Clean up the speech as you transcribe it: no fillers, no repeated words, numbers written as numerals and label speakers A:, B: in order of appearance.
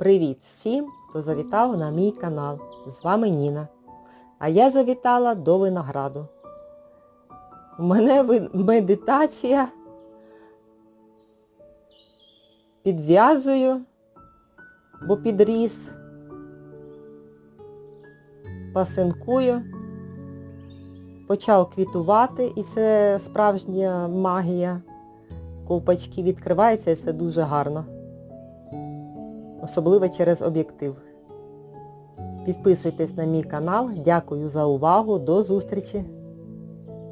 A: Привіт всім, хто завітав на мій канал. З вами Ніна. А я завітала до винограду. У мене медитація. Підв'язую, бо підріс. Пасинкую. Почав квітувати, і це справжня магія. Ковпачки відкриваються, і це дуже гарно. Особливо через об'єктив. Підписуйтесь на мій канал. Дякую за увагу. До зустрічі!